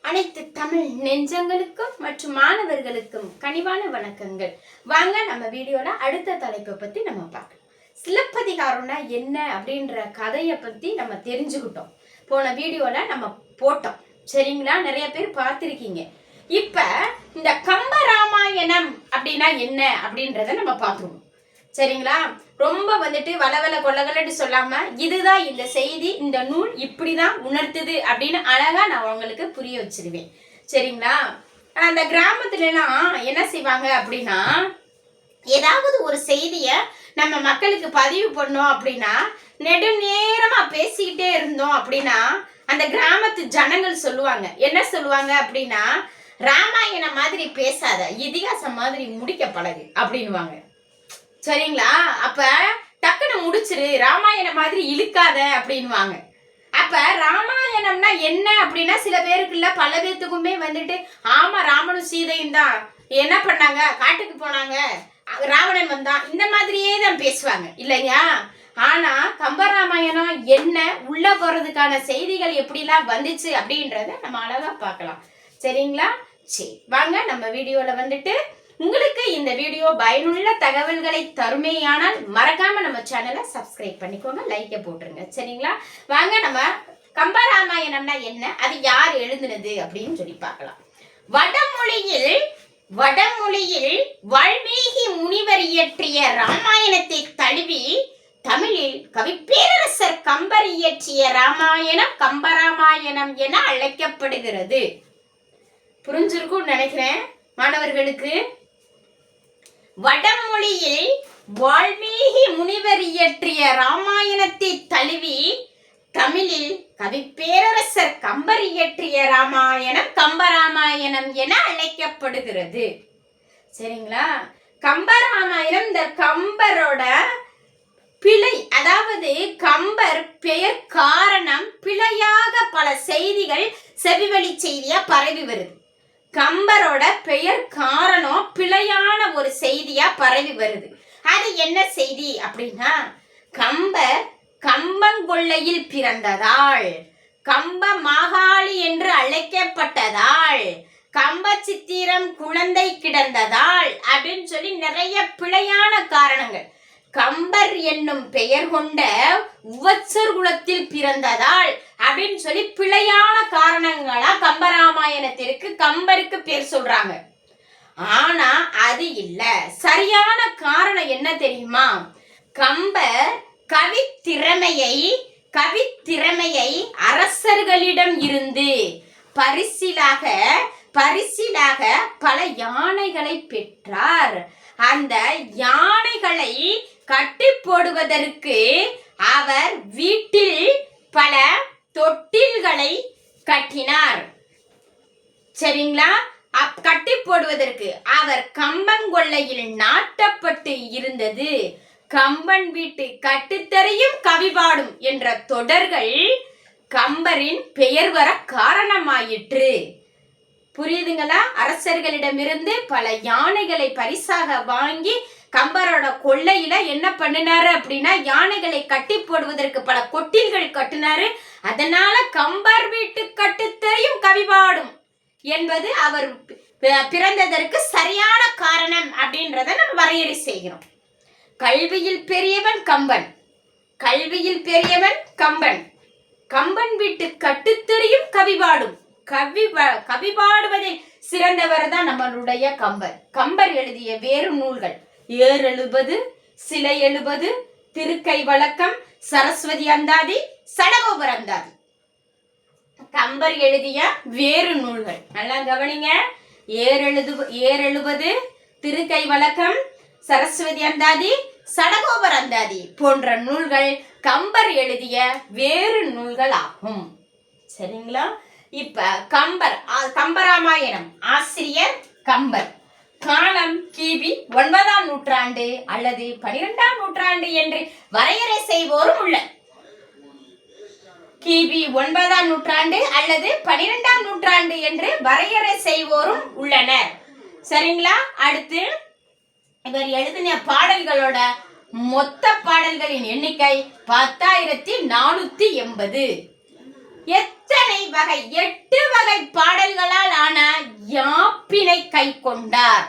அனைத்து தமிழ் நெஞ்சங்களுக்கும் மற்றும் மாணவர்களுக்கும் கனிவான வணக்கங்கள். வாங்க நம்ம வீடியோல அடுத்த தலைப்பை பத்தி நம்ம பார்க்கலாம். சிலப்பதிகாரம்னா என்ன அப்படின்ற கதையை பத்தி நம்ம தெரிஞ்சுக்கிட்டோம். போன வீடியோல நம்ம போட்டோம், சரிங்களா? நிறைய பேர் பார்த்திருக்கீங்க. இப்ப இந்த கம்பராமாயணம் அப்படின்னா என்ன அப்படின்றத நம்ம பார்த்துருவோம், சரிங்களா? ரொம்ப வளவல கொள்ளகலன்னு சொல்லாம இதுதான் இந்த செய்தி, இந்த நூல் இப்படிதான் உணர்த்துது அப்படின்னு அழகா நான் உங்களுக்கு புரிய வச்சிருவேன், சரிங்களா? அந்த கிராமத்துல எல்லாம் என்ன செய்வாங்க அப்படின்னா, ஏதாவது ஒரு செய்திய நம்ம மக்களுக்கு பதிவு பண்ணோம் அப்படின்னா, நெடுநேரமா பேசிக்கிட்டே இருந்தோம் அப்படின்னா அந்த கிராமத்து ஜனங்கள் சொல்லுவாங்க, என்ன சொல்லுவாங்க அப்படின்னா, ராமாயணம் மாதிரி பேசாத, இதிகாசம் மாதிரி முடிக்க பழகு அப்படின்வாங்க, சரிங்களா? அப்ப டக்குன்னு முடிச்சிரு, ராமாயணம் மாதிரி இழுக்காத அப்படின்வாங்க. அப்ப ராமாயணம்னா என்ன அப்படின்னா, சில பேருக்குள்ள பல பேத்துக்குமே ஆமா ராமனும் சீதையும் தான் என்ன பண்ணாங்க, காட்டுக்கு போனாங்க, ராவணன் வந்தான், இந்த மாதிரியே தான் பேசுவாங்க இல்லையா? ஆனா கம்பராமாயணம் என்ன, உள்ள போறதுக்கான செய்திகள் எப்படிலாம் வந்துச்சு அப்படின்றத நம்ம அழகா பார்க்கலாம், சரிங்களா? சரி, வாங்க நம்ம வீடியோல உங்களுக்கு இந்த வீடியோ பயனுள்ள தகவல்களை தருமேயானால் மறக்காம நம்ம சேனலை சப்ஸ்கிரைப் பண்ணிக்கோங்க, லைக்கை போட்டுருங்க, சரிங்களா? வாங்க நம்ம கம்பராமாயணம்னா என்ன, அது யார் எழுதுனது அப்படின்னு சொல்லி பார்க்கலாம். வடமொழியில் வால்மீகி முனிவர் இயற்றிய ராமாயணத்தை தழுவி தமிழில் கவிப்பேரரசர் கம்பர் இயற்றிய ராமாயணம் கம்பராமாயணம் என அழைக்கப்படுகிறது. புரிஞ்சிருக்கும் நினைக்கிறேன் மாணவர்களுக்கு. வடமொழியில் வால்மீகி முனிவர் இயற்றிய ராமாயணத்தை தழுவி தமிழில் கவிப்பேரரசர் கம்பர் இயற்றிய ராமாயணம் கம்பராமாயணம் என அழைக்கப்படுகிறது, சரிங்களா? கம்பராமாயணம் இந்த கம்பரோட பிழை, அதாவது கம்பர் பெயர் காரணம் பிழையாக பல செய்திகள் செவிவழி செய்தியா பரவி வருது. கம்பரோட பெயர் காரணம் பிழையான ஒரு செய்தியா பரவி வருது. அது என்ன செய்தி அப்படின்னா, கம்பர் கம்பங்கொள்ளையில் பிறந்ததால், கம்ப மாகாளி என்று அழைக்கப்பட்டதால், கம்ப சித்திரம் குழந்தை கிடந்ததால் அப்படின்னு சொல்லி நிறைய பிழையான காரணங்கள். கம்பர் என்னும் பெயர் கொண்ட உவச்சர் குலத்தில் பிறந்ததால் அப்படின்னு சொல்லி பிழையான காரணங்களா கம்பராமாயணத்திற்கு கம்பருக்கு பேர் சொல்றாங்க. ஆனா அது இல்ல, சரியான காரணம் என்ன தெரியுமா? கம்பர் கவித்திறமையை அரசர்களிடம் இருந்து பரிசிலாக பல யானைகளை பெற்றார். அந்த யானைகளை கட்டி போடுவதற்கு அவர் வீட்டில் பல தொட்டில்களை கட்டினார், சரிங்களா? கட்டி போடுவதற்கு அவர் கம்பங்கொள்ளையில் நாட்டப்பட்டு இருந்தது. கம்பன் வீட்டு கட்டுத்தரையும் கவிபாடும் என்ற தொடர்கள் கம்பரின் பெயர் வர காரணமாயிற்று. புரியுதுங்களா? அரசர்களிடமிருந்து பல யானைகளை பரிசாக வாங்கி கம்பரோட கொள்ளையில என்ன பண்ணினாரு அப்படின்னா, யானைகளை கட்டி போடுவதற்கு பல கொட்டில்கள் கட்டினாரு. அதனால கம்பர் வீட்டு கட்டுத்தரையும் கவிபாடும் என்பது அவர் பிறந்ததற்கு சரியான காரணம் அப்படின்றத நம்ம வரையறை செய்கிறோம். கல்வியில் பெரியவன் கம்பன், கம்பன் வீட்டு கட்டுத்தரையும் கவிபாடும். கவிபாடுவதில் சிறந்தவர் தான் நம்மளுடைய கம்பர். கம்பர் எழுதிய வேறு நூல்கள் ஏறெழுபது, சிலை எழுபது, திருக்கை வழக்கம், சரஸ்வதி அந்தாதி, சடகோபர் அந்தாதி. கம்பர் எழுதிய வேறு நூல்கள் நல்லா கவனிங்க. ஏறெழுபது, திருக்கை வழக்கம், சரஸ்வதி அந்தாதி, சடகோபர் அந்தாதி போன்ற நூல்கள் கம்பர் எழுதிய வேறு நூல்கள் ஆகும், சரிங்களா? இப்ப கம்பராமாயணம் ஆசிரியர் கம்பர். காலம் கிபி 9ஆம் நூற்றாண்டு அல்லது 12ஆம் நூற்றாண்டு என்று வரையறை செய்வோரும் உள்ள. கிபி 9ஆம் நூற்றாண்டு அல்லது 12ஆம் நூற்றாண்டு என்று வரையறை செய்வோரும் உள்ளனர், சரிங்களா? அடுத்து இவர் எழுதின பாடல்களோட மொத்த பாடல்களின் எண்ணிக்கை 10,480. எத்தனை எத்தனை வகை 8 வகை பாடல்களால் ஆன யாப்பினை கை கொண்டார்.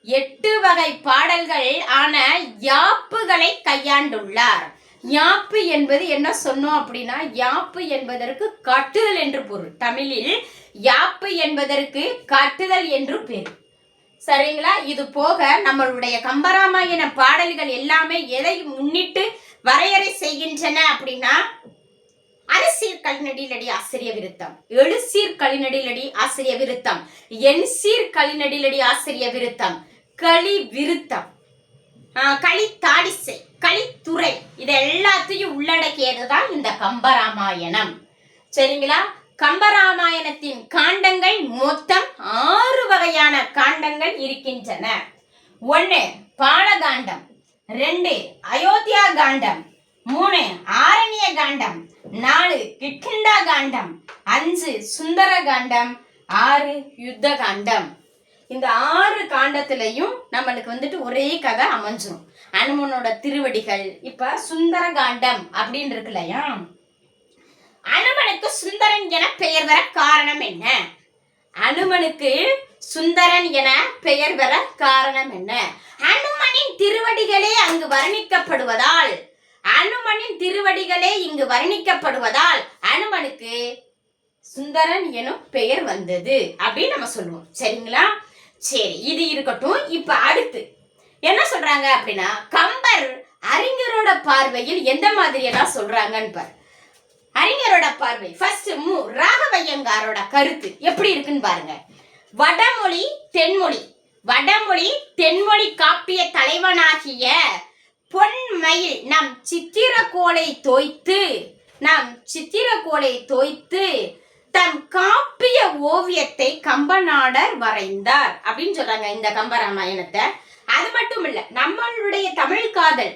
8 வகை பாடல்கள் ஆன யாப்புகளை கையாண்டுள்ளார். யாப்பு என்பது என்ன சொன்னோம் அப்படின்னா, யாப்பு என்பதற்கு காட்டுதல் என்று பொருள். தமிழில் யாப்பு என்பதற்கு காட்டுதல் என்று பேர். சரிங்களா? இது போக நம்மளுடைய கம்பராமாயண பாடல்கள் எல்லாமே எதை முன்னிட்டு வரையறை செய்கின்றன அப்படின்னா, அரிசீர் கலிநடிலடி ஆசிரிய விருத்தம், எழுசீர் கலிநடிலடி ஆசிரிய விருத்தம், எண்சீர் கலிநடிலடி ஆசிரிய விருத்தம், களி விருத்தம், களித்தாடிசை, களித்துறை, இது எல்லாத்தையும் உள்ளடக்கியதுதான் இந்த கம்பராமாயணம். சரிங்களா? கம்பராமாயணத்தின் காண்டங்கள் மொத்தம் 6 வகையான காண்டங்கள் இருக்கின்றன. 1 பாலகாண்டம், 2 அயோத்தியா காண்டம், 3 ஆரண்ய காண்டம், 4 கிட்கிண்டா காண்டம், 5 சுந்தர காண்டம், 6 யுத்த காண்டம். இந்த 6 காண்டத்திலையும் நம்மளுக்கு வந்துட்டு ஒரே கதை அமைஞ்சிரும். அனுமனோட திருவடிகள். இப்ப சுந்தர காண்டம் அப்படின்னு இருக்கு இல்லையா, அனுமனுக்கு சுந்தரன் என பெயர் வர காரணம் என்ன? அனுமனுக்கு சுந்தரன் என பெயர் வர காரணம் என்ன? அனுமனின் திருவடிகளே அங்கு வர்ணிக்கப்படுவதால், அனுமனின் திருவடிகளே இங்கு வர்ணிக்கப்படுவதால் அனுமனுக்கு சுந்தரன் எனும் பெயர் வந்தது அப்படின்னு நம்ம சொல்லுவோம். சரிங்களா? சரி, இது இருக்கட்டும். இப்ப அடுத்து என்ன சொல்றாங்க அப்படின்னா, கம்பர் அறிஞரோட பார்வையில் எந்த மாதிரி எல்லாம் சொல்றாங்கன்னு பாரு. அறிஞரோட பார்வை ஃபர்ஸ்ட் ராகவையங்காரோட கருத்து எப்படி இருக்குன்னு பாருங்க. வடமொழி தென்மொழி, வடமொழி தென்மொழி காப்பிய தலைவனாகிய பொன்மயில் நம் சித்திரக்கோளை தோய்த்து, நம் சித்திரக்கோளை தோய்த்து தம் காப்பிய ஓவியத்தை கம்பநாடர் வரைந்தார் அப்படின்னு சொல்றாங்க இந்த கம்பராமாயணத்தை. அது மட்டும் இல்ல, நம்மளுடைய தமிழ் காதல்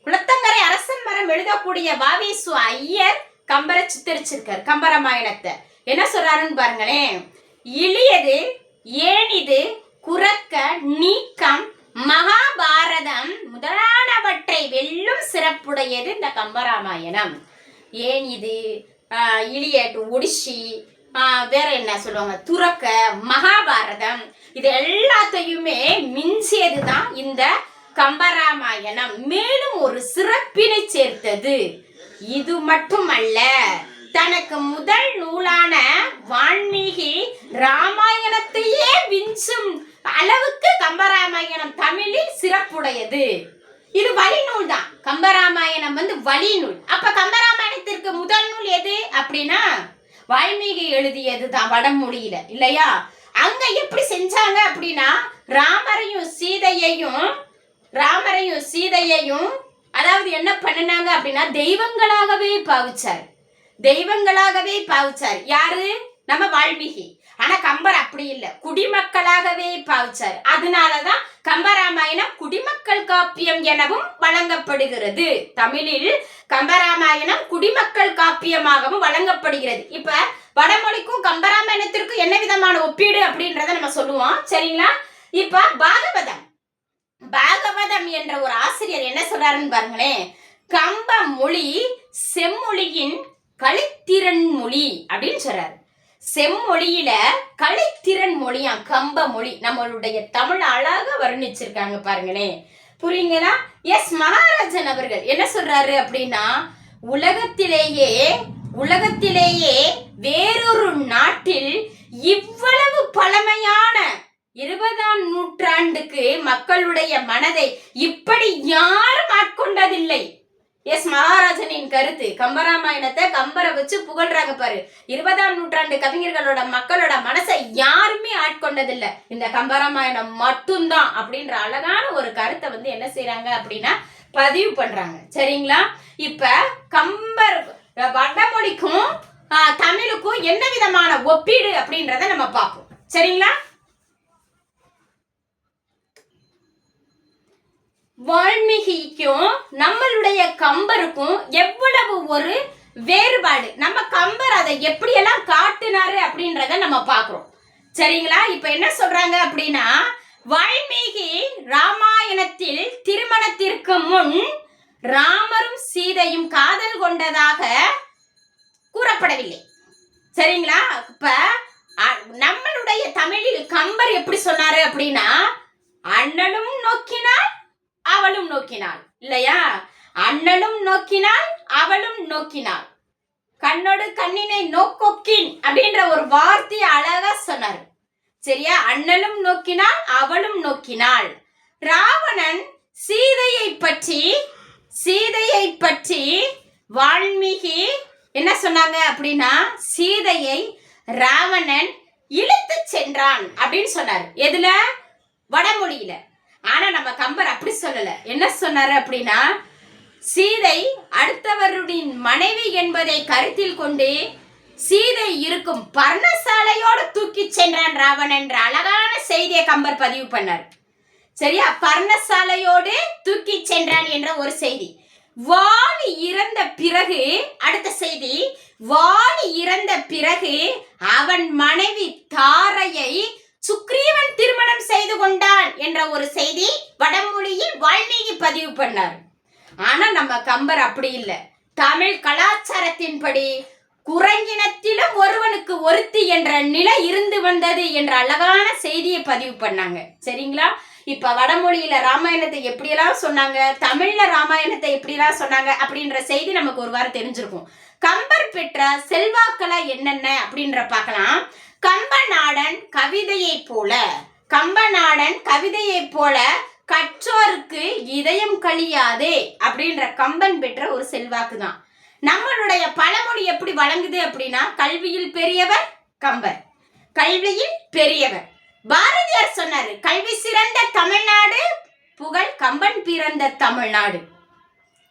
குளத்தங்கரை அரசன் மரம் எழுதக்கூடிய வாவேசு ஐயர் கம்பரை சித்தரிச்சிருக்கார். கம்பராமாயணத்தை என்ன சொல்றாருன்னு பாருங்களேன். இளியது ஏனிது குறக்க நீக்கம் மகாபாரதம் முதலானவற்றை வெல்லும் சிறப்புடையது இந்த கம்பராமாயணம். ஏன் இது இளியட் ஒடிசி, வேற என்ன சொல்லுவாங்க, துறக்க, மகாபாரதம், இது எல்லாத்தையுமே மிஞ்சியதுதான் இந்த கம்பராமாயணம். மேலும் ஒரு சிறப்பினை சேர்த்தது. இது மட்டுமல்ல, தனக்கு முதல் நூலான வான்மீகி ராமாயணத்தையே விஞ்சும் அளவுக்கு கம்பராமாயணம் தமிழில் சிறப்புடையது. இது வழி நூல் தான். கம்பராமாயணம் வழி நூல். அப்ப கம்பராமாயணத்திற்கு முதல் நூல் எது அப்படின்னா வால்மீகி எழுதியது தான் வடமொழியில, இல்லையா? அங்க எப்படி செஞ்சாங்க அப்படின்னா, ராமரையும் சீதையையும் அதாவது என்ன பண்ணினாங்க அப்படின்னா தெய்வங்களாகவே பாவிச்சார். யாரு? நம்ம வால்மீகி. ஆனா கம்பர் அப்படி இல்லை, குடிமக்களாகவே பாவிச்சார். அதனாலதான் கம்பராமாயணம் குடிமக்கள் காப்பியம் எனவும் வழங்கப்படுகிறது. தமிழில் கம்பராமாயணம் குடிமக்கள் காப்பியமாகவும் வழங்கப்படுகிறது. இப்ப வடமொழிக்கும் கம்பராமாயணத்திற்கும் என்ன விதமான ஒப்பீடு அப்படின்றத நம்ம சொல்லுவோம். சரிங்களா? இப்ப பாகவதம் என்ற ஒரு ஆசிரியர் என்ன சொல்றாருன்னு பாருங்களேன். கம்ப மொழி செம்மொழியின் கலித்திறன் மொழி அப்படின்னு சொல்றாரு. செம்மொழியில கலைத்திறன் மொழியாம் கம்ப மொழி. நம்மளுடைய தமிழ் அழகா வர்ணிச்சிருக்காங்க பாருங்களேன். புரியுங்களா? எஸ் மகாராஜன் அவர்கள் என்ன சொல்றாரு அப்படின்னா, உலகத்திலேயே வேறொரு நாட்டில் இவ்வளவு பழமையான 20ஆம் நூற்றாண்டுக்கு மக்களுடைய மனதை இப்படி யாரும் ஆட்கொண்டதில்லை. எஸ் மகாராஜனின் கருத்து. கம்பராமாயணத்தை கம்பரை வச்சு புகழ்றாங்க பாரு. 20ஆம் நூற்றாண்டு கவிஞர்களோட மக்களோட மனசை யாருமே ஆட்கொண்டதில்லை, இந்த கம்பராமாயணம் மட்டும்தான் அப்படின்ற அழகான ஒரு கருத்தை என்ன செய்யறாங்க அப்படின்னா பதிவு பண்றாங்க. சரிங்களா? இப்ப கம்பர் வடமொழிக்கும் தமிழுக்கும் என்ன விதமான ஒப்பீடு அப்படின்றத நம்ம பார்ப்போம். சரிங்களா? வால்மீகிக்கும் நம்மளுடைய கம்பருக்கும் எவ்வளவு ஒரு வேறுபாடு. நம்ம கம்பர் அதை எப்படியெல்லாம் காட்டினாரு அப்படின்றத நம்ம பார்க்கிறோம். சரிங்களா? இப்ப என்ன சொல்றாங்க அப்படின்னா, வால்மீகி ராமாயணத்தில் திருமணத்திற்கு முன் ராமரும் சீதையும் காதல் கொண்டதாக கூறப்படவில்லை. சரிங்களா? இப்ப நம்மளுடைய தமிழில் கம்பர் எப்படி சொன்னாரு அப்படின்னா, அண்ணலும் நோக்கினாள் அவளும் நோக்கினாள் இல்லையா? அண்ணலும் நோக்கினாள் அவளும் நோக்கினாள், கண்ணோடு கண்ணினை நோக்கொக்கின் அப்படின்ற ஒரு வார்த்தையை அழகா சொன்னார். சரியா? அண்ணலும் நோக்கினாள் அவளும் நோக்கினாள். ராவணன் சீதையை பற்றி வால்மீகி என்ன சொன்னாங்க அப்படின்னா, சீதையை ராவணன் இழுத்து சென்றான் அப்படின்னு சொன்னார். எதுல? வடமொழியில. ஆனா நம்ம கம்பர் அப்படி சொல்லல. என்ன சொன்னாரு அப்படின்னா, சீதை அடுத்தவருடைய மனைவி என்பதை கருத்தில் கொண்டு சீதை இருக்கும் பர்ணசாலையோடு தூக்கி சென்றான் ராவணன் என்ற அழகான செய்தியை கம்பர் பதிவு பண்ணார். சரியா? பர்ணசாலையோடு தூக்கி சென்றான் என்ற ஒரு செய்தி. வாலி இறந்த பிறகு, அடுத்த செய்தி, வாலி இறந்த பிறகு அவன் மனைவி தாரையை சுக்ரீவன் திருமணம் செய்து கொண்டான் என்ற ஒரு செய்தி வடமொழியில் வால்மீகி பதிவு பண்ணார். ஆனா நம்ம கம்பர் அப்படி இல்லை. தமிழ் கலாச்சாரத்தின்படி குரங்கினத்திலும் ஒருவனுக்கு ஒருத்தி என்ற நிலை இருந்து வந்தது என்ற அழகான செய்தியை பதிவு பண்ணாங்க. சரிங்களா? இப்ப வடமொழியில ராமாயணத்தை எப்படியெல்லாம் சொன்னாங்க, தமிழ்ல ராமாயணத்தை எப்படியெல்லாம் சொன்னாங்க அப்படின்ற செய்தி நமக்கு ஒரு வாரம் தெரிஞ்சிருக்கும். கம்பர் பெற்ற செல்வாக்களை என்னென்ன அப்படின்ற பார்க்கலாம். கம்பநாடன் கவிதையை போல கற்றோருக்கு இதயம் கழியாது அப்படின்ற கம்பன் பெற்ற ஒரு செல்வாக்கு தான். நம்மளுடைய பழமொழி எப்படி வழங்குது அப்படின்னா, கல்வியில் பெரியவர் கம்பர், கல்வியில் பெரியவர். பாரதியார் சொன்னாரு, கல்வி சிறந்த தமிழ்நாடு புகழ் கம்பன் பிறந்த தமிழ்நாடு.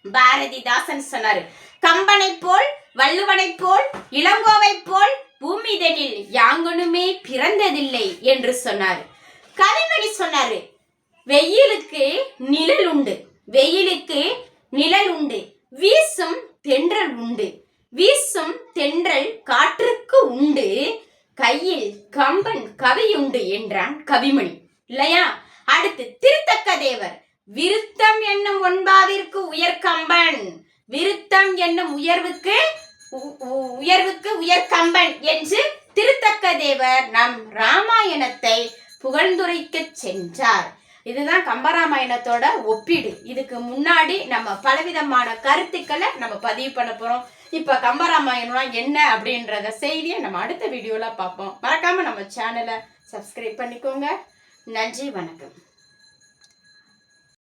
பாரதிதாசன் சொன்னாரு, கம்பனை போல் வள்ளுவனை போல் இளங்கோவை போல் பூமிதனில் யாங்கனுமே பிறந்ததில்லை என்று சொன்னாரு. கவிமணி சொன்னாரு, வெயிலுக்கு நிழல் உண்டு, வீசும் தென்றல் காற்றுக்கு உண்டு, கையில் கம்பன் கவியுண்டு என்றான் கவிமணி இல்லையா? அடுத்து திருத்தக்க தேவர், விருத்தம் என்னும் ஒன்பாவிற்கு உயர்கம்பன், விருத்தம் என்னும் உயர்வுக்கு உயர்கம்பன் என்று திருத்தக்க தேவர் நம் ராமாயணத்தை புகழ்ந்துரைக்க சென்றார். இதுதான் கம்பராமாயணத்தோட ஒப்பீடு. இதுக்கு முன்னாடி நம்ம பலவிதமான கருத்துக்களை நம்ம பதிவு பண்ண போறோம். இப்ப கம்பராமாயணம் என்ன அப்படின்றத செய்தியை நம்ம அடுத்த வீடியோல பார்ப்போம். மறக்காம நம்ம சேனலை சப்ஸ்கிரைப் பண்ணிக்கோங்க. நன்றி, வணக்கம்.